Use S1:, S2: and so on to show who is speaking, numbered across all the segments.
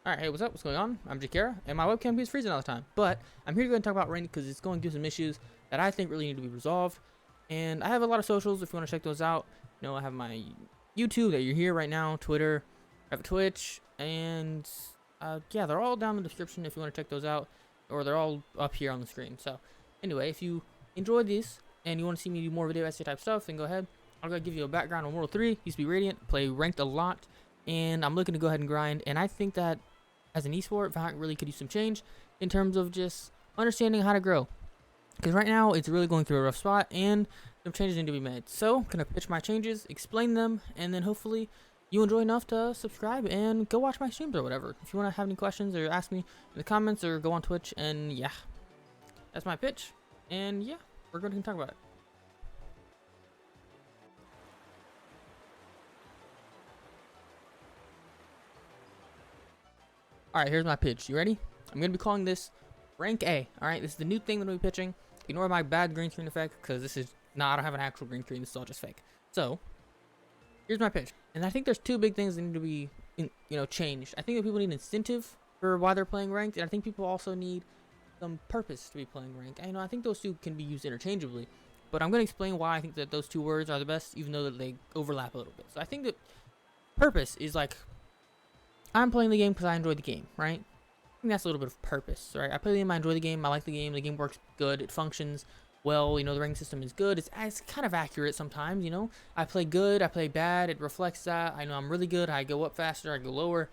S1: Alright, hey, what's up? What's going on? I'm Jakara, and my webcam keeps freezing all the time. But I'm here to go and talk about ranked because it's going through some issues that I think really need to be resolved. And I have a lot of socials if you want to check those out. You know, I have my YouTube that you're here right now, Twitter, I have a Twitch, and yeah, they're all down in the description if you want to check those out, or they're all up here on the screen. So anyway, if you enjoyed these and you want to see me do more video essay type stuff, then go ahead. I'll go give you a background on World 3. Used to be Radiant, play ranked a lot, and I'm looking to go ahead and grind. And I think that as an esport, Valorant really could use some change in terms of just understanding how to grow. Because right now, it's really going through a rough spot, and some changes need to be made. So, I'm going to pitch my changes, explain them, and then hopefully you enjoy enough to subscribe and go watch my streams or whatever. If you want to have any questions or ask me in the comments or go on Twitch, and yeah, that's my pitch. And yeah, we're going to talk about it. Alright, here's my pitch. You ready? I'm going to be calling this Rank A. Alright, this is the new thing that I'm going to be pitching. Ignore my bad green screen effect, because this is... I don't have an actual green screen. This is all just fake. So, here's my pitch. And I think there's two big things that need to be, changed. I think that people need incentive for why they're playing ranked, and I think people also need some purpose to be playing ranked. I think those two can be used interchangeably, but I'm going to explain why I think that those two words are the best, even though that they overlap a little bit. So I think that purpose is like, I'm playing the game because I enjoy the game, right? I think that's a little bit of purpose, right? I play the game, I enjoy the game, I like the game works good, it functions well, the ranking system is good, it's kind of accurate sometimes, I play good, I play bad, it reflects that, I know I'm really good, I go up faster, I go lower,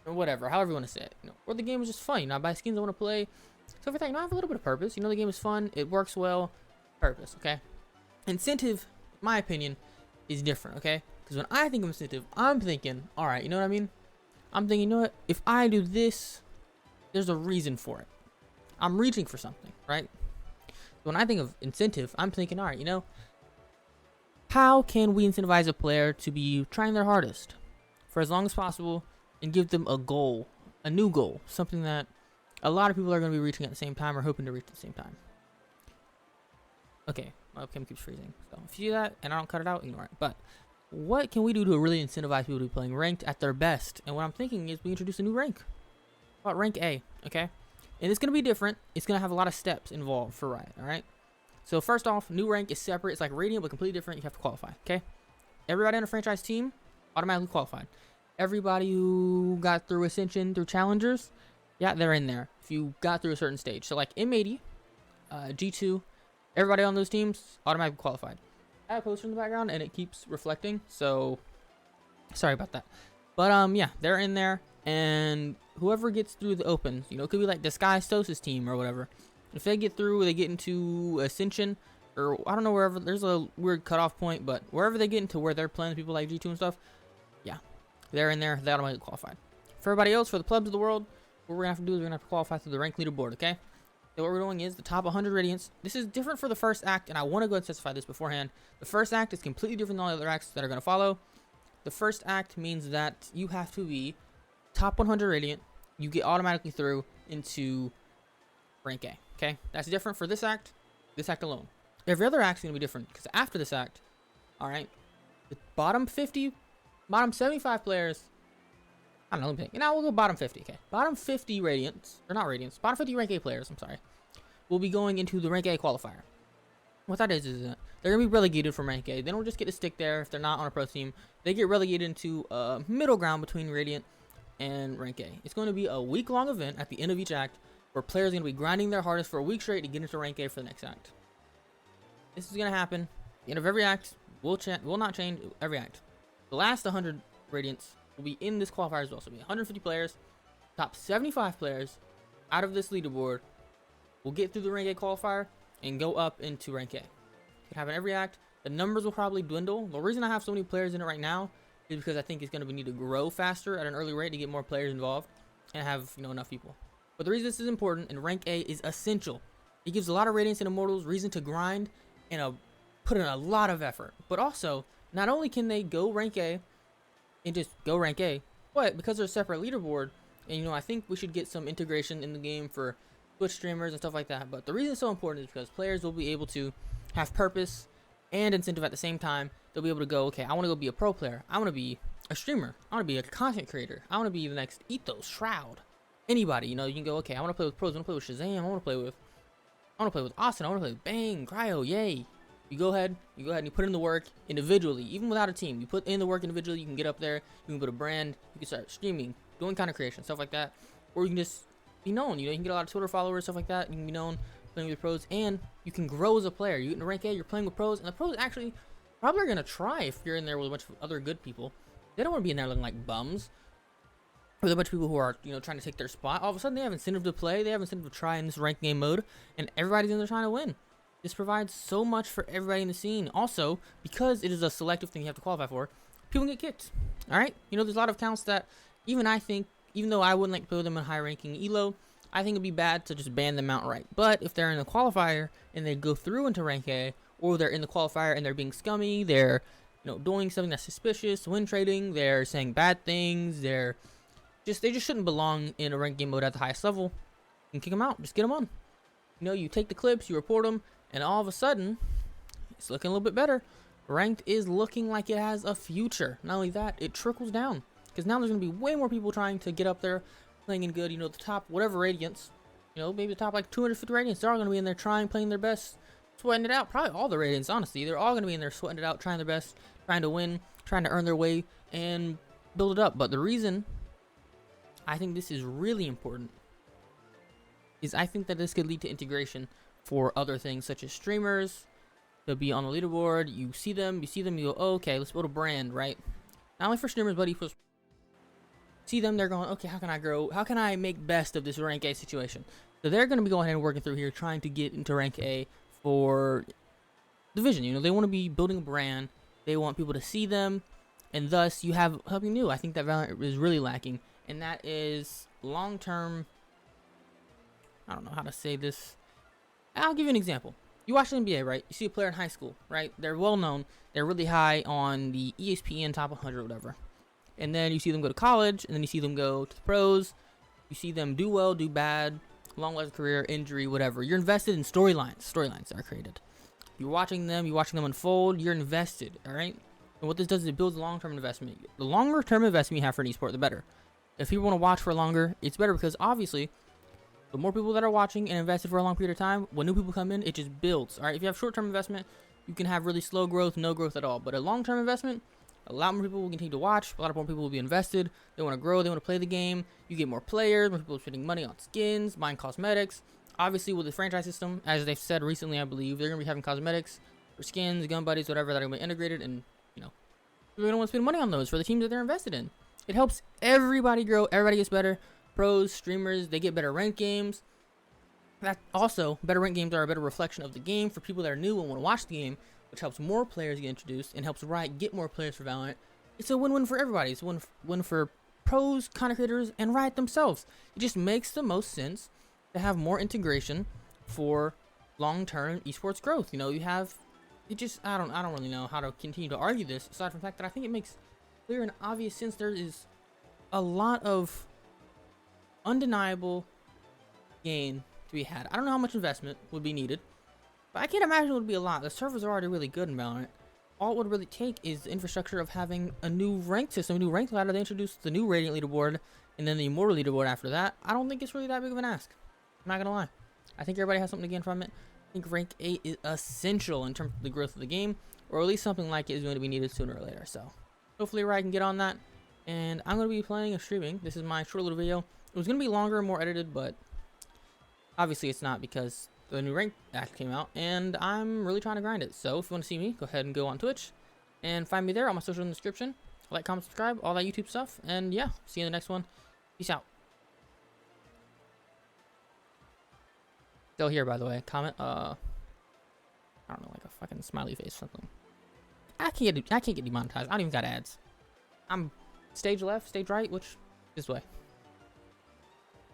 S1: or whatever, however you want to say it, or the game is just fun, I buy skins I want to play, so everything, I have a little bit of purpose, the game is fun, it works well, purpose, okay? Incentive, in my opinion, is different, okay? Because when I think of incentive, I'm thinking, alright, you know what I mean? I'm thinking, what? If I do this, there's a reason for it. I'm reaching for something, right? So when I think of incentive, I'm thinking, all right, how can we incentivize a player to be trying their hardest for as long as possible and give them a goal, a new goal, something that a lot of people are going to be reaching at the same time or hoping to reach at the same time. Okay, my webcam keeps freezing. So if you do that and I don't cut it out, ignore it. But what can we do to really incentivize people to be playing ranked at their best? And what I'm thinking is we introduce a new rank. About rank A, okay? And it's going to be different. It's going to have a lot of steps involved for Riot, alright? So first off, new rank is separate. It's like Radiant, but completely different. You have to qualify, okay? Everybody on a franchise team automatically qualified. Everybody who got through Ascension, through Challengers, yeah, they're in there. If you got through a certain stage. So like M80, G2, everybody on those teams automatically qualified. I have a poster in the background and it keeps reflecting, so sorry about that. But yeah, they're in there, and whoever gets through the opens, it could be like Disguised Tosis team or whatever. If they get through, they get into Ascension, or I don't know, wherever, there's a weird cutoff point, but wherever they get into where they're playing people like G2 and stuff, yeah, they're in there, they automatically qualified. For everybody else, for the plebs of the world, what we're gonna have to do is we're gonna have to qualify through the rank leaderboard, okay? So what we're doing is the top 100 Radiants. This is different for the first act, and I want to go and specify this beforehand. The first act is completely different than all the other acts that are going to follow. The first act means that you have to be top 100 Radiant. You get automatically through into rank A, okay? That's different for this act alone. Every other act is going to be different, because after this act, alright, the bottom 75 players, I don't know, let me think. We'll go bottom 50, okay? Bottom 50 Radiants, or not Radiants, bottom 50 rank A players, I'm sorry, will be going into the rank A qualifier. What that is that they're going to be relegated from rank A. They don't just get to stick there if they're not on a pro team. They get relegated into a middle ground between Radiant and rank A. It's going to be a week-long event at the end of each act where players are going to be grinding their hardest for a week straight to get into rank A for the next act. This is going to happen. The end of every act will not change every act. The last 100 Radiants will be in this qualifier as well. So it'll be 150 players, top 75 players out of this leaderboard will get through the rank A qualifier and go up into rank A. It can happen every act. The numbers will probably dwindle. The reason I have so many players in it right now is because I think it's going to need to grow faster at an early rate to get more players involved and have enough people. But the reason this is important and rank A is essential. It gives a lot of Radiants and Immortals reason to grind and put in a lot of effort. But also, not only can they go rank A and just go rank A, but because there's a separate leaderboard, and I think we should get some integration in the game for Twitch streamers and stuff like that. But the reason it's so important is because players will be able to have purpose and incentive at the same time. They'll be able to go, okay, I want to go be a pro player. I want to be a streamer. I want to be a content creator. I want to be the next Ethos, Shroud, anybody. You know, you can go, okay, I want to play with pros. I want to play with Shazam. I want to play with Austin. I want to play with Bang, Cryo, Yay. You go ahead and you put in the work individually, even without a team. You put in the work individually. You can get up there. You can put a brand. You can start streaming, doing content creation, stuff like that. Or you can just be known. You know, you can get a lot of Twitter followers, stuff like that. You can be known playing with pros, and you can grow as a player. You get into rank A, you're playing with pros, and the pros actually probably are gonna try if you're in there with a bunch of other good people. They don't want to be in there looking like bums with a bunch of people who are, you know, trying to take their spot. All of a sudden, they have incentive to play. They have incentive to try in this ranked game mode, and everybody's in there trying to win. This provides so much for everybody in the scene. Also, because it is a selective thing you have to qualify for, people can get kicked. All right, you know, there's a lot of accounts that even I think, even though I wouldn't like to play with them in high ranking elo, I think it'd be bad to just ban them outright. But if they're in the qualifier and they go through into rank A, or they're in the qualifier and they're being scummy, they're, you know, doing something that's suspicious, win trading, they're saying bad things, they just shouldn't belong in a ranked game mode at the highest level. You can kick them out, just get them on. You know, you take the clips, you report them, and all of a sudden, it's looking a little bit better. Ranked is looking like it has a future. Not only that, it trickles down, because now there's going to be way more people trying to get up there, playing in good, you know, the top, whatever radiance, you know, maybe the top like 250 radiance, they're all going to be in there trying, playing their best, sweating it out. Probably all the radiance, honestly. They're all going to be in there sweating it out, trying their best, trying to win, trying to earn their way, and build it up. But the reason I think this is really important is I think that this could lead to integration for other things, such as streamers. They'll be on the leaderboard, you see them, you go, oh, okay, let's build a brand, right? Not only for streamers, but you see them, they're going, okay, how can I grow? How can I make best of this rank A situation? So they're going to be going ahead and working through here, trying to get into rank A for division. You know, they want to be building a brand. They want people to see them, and thus you have something new. I think that Valorant is really lacking, and that is long-term. I don't know how to say this. I'll give you an example. You watch the NBA, right? You see a player in high school, right? They're well known. They're really high on the ESPN top 100 or whatever. And then you see them go to college, and then you see them go to the pros. You see them do well, do bad, long-lasting career, injury, whatever. You're invested in storylines. Storylines are created. You're watching them unfold. You're invested, all right? And what this does is it builds long-term investment. The longer-term investment you have for an esport, the better. If people want to watch for longer, it's better because obviously, the more people that are watching and invested for a long period of time, when new people come in, it just builds. All right, if you have short-term investment, you can have really slow growth, no growth at all. But a long-term investment, a lot more people will continue to watch. A lot more people will be invested. They want to grow. They want to play the game. You get more players. More people are spending money on skins, buying cosmetics. Obviously, with the franchise system, as they've said recently, I believe they're gonna be having cosmetics for skins, gun buddies, whatever that are gonna be integrated, and you know, they're gonna want to spend money on those for the teams that they're invested in. It helps everybody grow. Everybody gets better. Pros, streamers, they get better ranked games. That also, better ranked games are a better reflection of the game for people that are new and want to watch the game, which helps more players get introduced and helps Riot get more players for Valorant. It's a win-win for everybody. It's a win for pros, content creators, and Riot themselves. It just makes the most sense to have more integration for long-term esports growth. You know, you have it just I don't really know how to continue to argue this aside from the fact that I think it makes clear and obvious sense. There is a lot of undeniable gain to be had. I don't know how much investment would be needed, but I can't imagine it would be a lot. The servers are already really good in Valorant. All it would really take is the infrastructure of having a new rank system, a new rank ladder. They introduced the new Radiant leaderboard and then the Immortal leaderboard after that. I don't think it's really that big of an ask. I'm not gonna lie. I think everybody has something to gain from it. I think rank 8 is essential in terms of the growth of the game, or at least something like it is going to be needed sooner or later. So hopefully Riot can get on that. And I'm going to be playing and streaming. This is my short little video. It was going to be longer and more edited, but obviously it's not because the new rank act came out and I'm really trying to grind it. So if you want to see me, go ahead and go on Twitch and find me there. All my social in the description. Like, comment, subscribe, all that YouTube stuff. And yeah, see you in the next one. Peace out. Still here, by the way. Comment, I don't know, like a fucking smiley face or something. I can't get demonetized. I don't even got ads. I'm stage left, stage right, which this way.